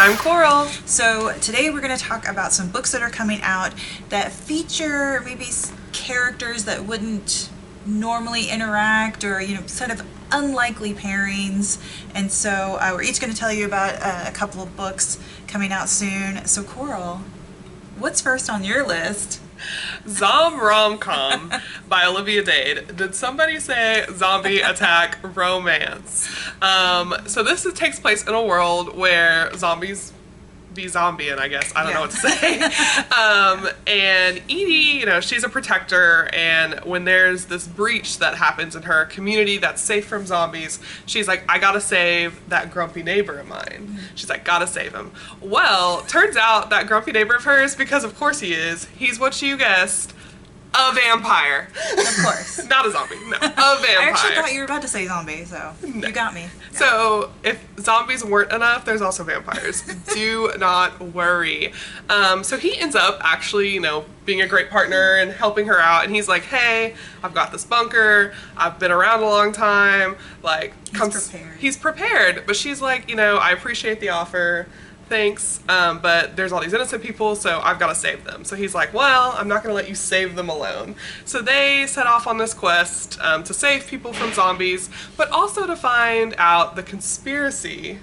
I'm Coral. So today we're going to talk about some books that are coming out that feature maybe characters that wouldn't normally interact, or sort of unlikely pairings. And so we're each going to tell you about a couple of books coming out soon. So Coral, what's first on your list? Zomromcom by Olivia Dade. Did somebody say zombie attack romance? So this takes place in a world where zombies be zombieing, I guess. I don't know what to say. And Edie, she's a protector, and when there's this breach that happens in her community that's safe from zombies, she's like, I gotta save that grumpy neighbor of mine. She's like, gotta save him. Well, turns out that grumpy neighbor of hers, because of course he is, he's what you guessed, a vampire. Of course. Not a zombie, no, a vampire. I actually thought you were about to say zombie, so you got me. Yeah. So if zombies weren't enough, there's also vampires. Do not worry. So he ends up actually, being a great partner and helping her out. And he's like, hey, I've got this bunker. I've been around a long time. He's prepared. But she's like, I appreciate the offer. Thanks, but there's all these innocent people, so I've got to save them. So he's like, well, I'm not going to let you save them alone. So they set off on this quest to save people from zombies, but also to find out the conspiracy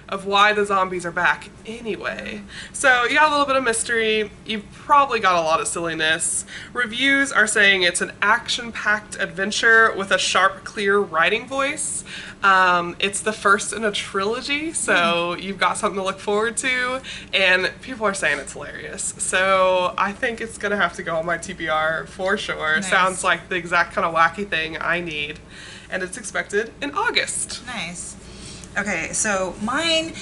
of why the zombies are back anyway. So you got a little bit of mystery. You've probably got a lot of silliness. Reviews are saying it's an action-packed adventure with a sharp, clear writing voice. It's the first in a trilogy, so you've got something to look forward to, and people are saying it's hilarious. So I think it's gonna have to go on my TBR for sure. Nice. Sounds like the exact kind of wacky thing I need, and it's expected in August. Nice. Okay, so mine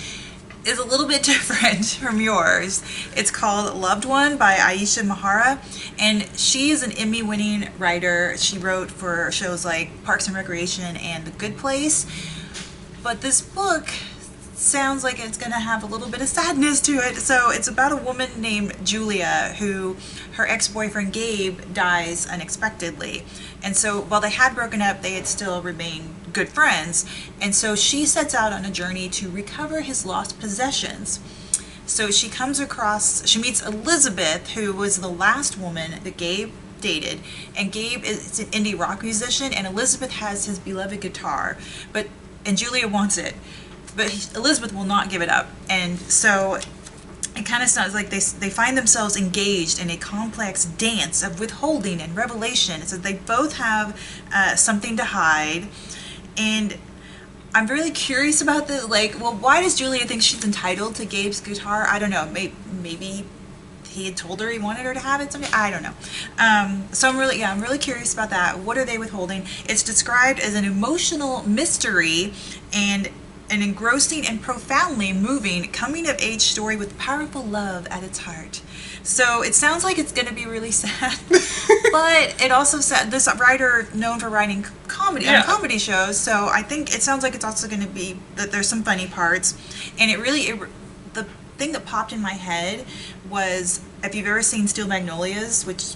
is a little bit different from yours. It's called Loved One by Aisha Muharrar, and she is an Emmy-winning writer. She wrote for shows like Parks and Recreation and The Good Place. But this book sounds like it's going to have a little bit of sadness to it. So it's about a woman named Julia who her ex-boyfriend Gabe dies unexpectedly. And so while they had broken up, they had still remained good friends. And so she sets out on a journey to recover his lost possessions. So she meets Elizabeth, who was the last woman that Gabe dated. And Gabe is an indie rock musician, and Elizabeth has his beloved guitar. And Julia wants it. But Elizabeth will not give it up. And so it kind of sounds like they find themselves engaged in a complex dance of withholding and revelation. So they both have something to hide. And I'm really curious about this. Why does Julia think she's entitled to Gabe's guitar? I don't know. Maybe he had told her he wanted her to have it someday. I don't know. So I'm really curious about that. What are they withholding? It's described as an emotional mystery and an engrossing and profoundly moving coming-of-age story with powerful love at its heart. So it sounds like it's going to be really sad, but it also said this writer known for writing comedy shows. So I think it sounds like it's also going to be that there's some funny parts, and the thing that popped in my head was, if you've ever seen Steel Magnolias, which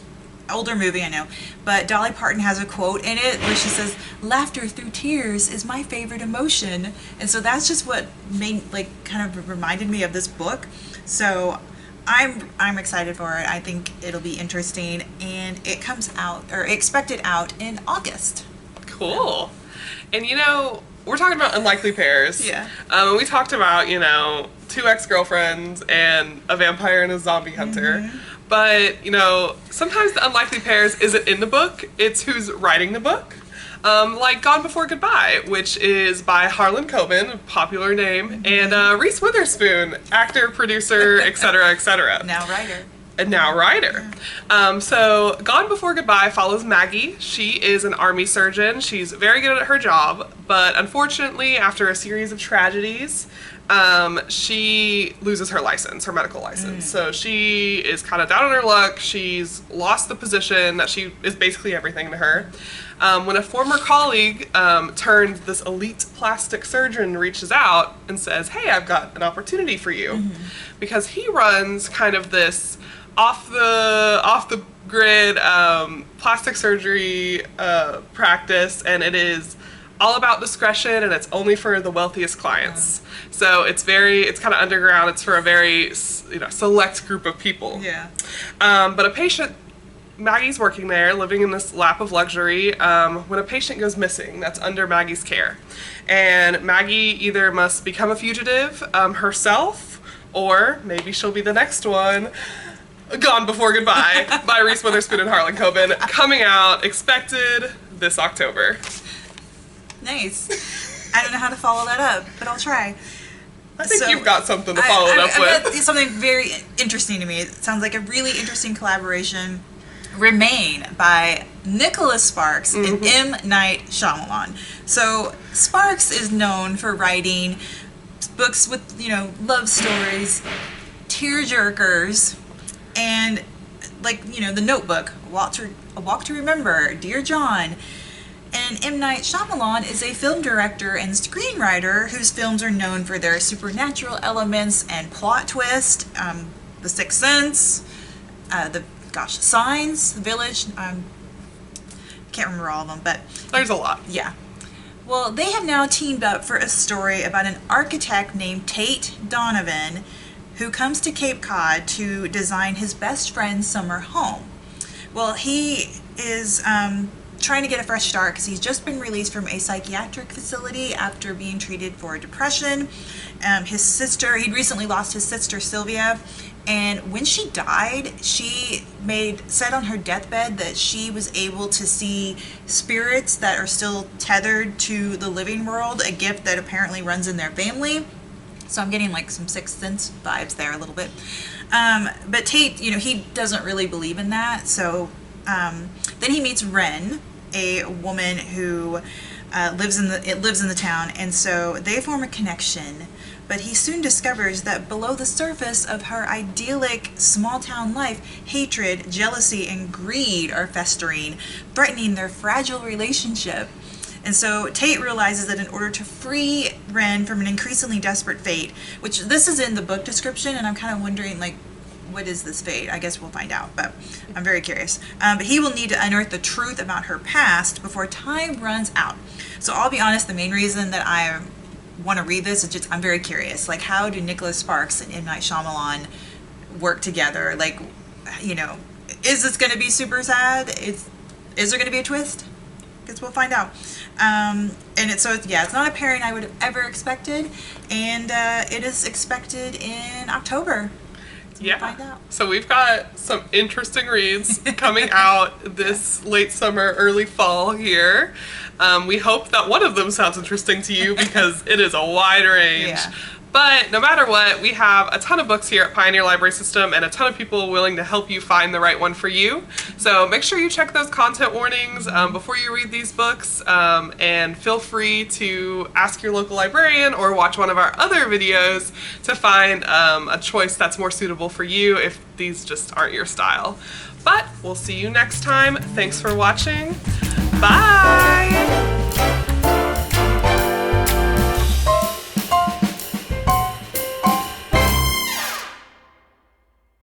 older movie, I know, but Dolly Parton has a quote in it where she says, laughter through tears is my favorite emotion. And so that's just what kind of reminded me of this book. So I'm excited for it. I think it'll be interesting, and it comes out, or expected out, in August. Cool. And we're talking about unlikely pairs. Yeah. And we talked about, two ex-girlfriends and a vampire and a zombie hunter. Mm-hmm. But, sometimes the unlikely pairs isn't in the book, it's who's writing the book. Like Gone Before Goodbye, which is by Harland, Coben, a popular name, and Reese Witherspoon, actor, producer, etc., etc. Now writer. So Gone Before Goodbye follows Maggie. She is an army surgeon. She's very good at her job, but unfortunately, after a series of tragedies, she loses her medical license. So she is kind of down on her luck. She's lost the position that she is basically everything to her. When a former colleague turned this elite plastic surgeon reaches out and says, hey, I've got an opportunity for you. Because he runs kind of this off the grid plastic surgery practice, and it is all about discretion, and it's only for the wealthiest clients. So it's kind of underground. It's for a very select group of people. Yeah. But a patient, Maggie's working there, living in this lap of luxury, when a patient goes missing that's under Maggie's care. And Maggie either must become a fugitive herself, or maybe she'll be the next one. Gone Before Goodbye by Reese Witherspoon and Harland Coben, coming out, expected this October. Nice. I don't know how to follow that up, but I'll try. I think you've got something to follow it up with. Got something very interesting to me. It sounds like a really interesting collaboration. Remain by Nicholas Sparks and M. Night Shyamalan. So Sparks is known for writing books with, love stories, tearjerkers, and The Notebook, A Walk to Remember, Dear John. And M. Night Shyamalan is a film director and screenwriter whose films are known for their supernatural elements and plot twist. The Sixth Sense, Signs, The Village. Can't remember all of them, but there's a lot. Yeah. Well, they have now teamed up for a story about an architect named Tate Donovan who comes to Cape Cod to design his best friend's summer home. Well, he is trying to get a fresh start because he's just been released from a psychiatric facility after being treated for depression. He'd recently lost his sister Sylvia, and when she died, she said on her deathbed that she was able to see spirits that are still tethered to the living world, a gift that apparently runs in their family. So I'm getting some Sixth Sense vibes there a little bit. But Tate, he doesn't really believe in that. So then he meets Ren, a woman who lives in the town, and so they form a connection. But he soon discovers that below the surface of her idyllic small town life, hatred, jealousy, and greed are festering, threatening their fragile relationship. And so Tate realizes that in order to free Ren from an increasingly desperate fate, which this is in the book description, and I'm kind of wondering, what is this fate? I guess we'll find out, but I'm very curious. But he will need to unearth the truth about her past before time runs out. So I'll be honest, the main reason that I want to read this is just I'm very curious. How do Nicholas Sparks and M. Night Shyamalan work together? Is this going to be super sad? Is there going to be a twist? Guess we'll find out. It's not a pairing I would have ever expected, and it is expected in October. Yeah. Find out. So we've got some interesting reads coming out this late summer, early fall here. We hope that one of them sounds interesting to you because it is a wide range. Yeah. But no matter what, we have a ton of books here at Pioneer Library System and a ton of people willing to help you find the right one for you. So make sure you check those content warnings before you read these books, and feel free to ask your local librarian or watch one of our other videos to find a choice that's more suitable for you if these just aren't your style. But we'll see you next time. Thanks for watching. Bye!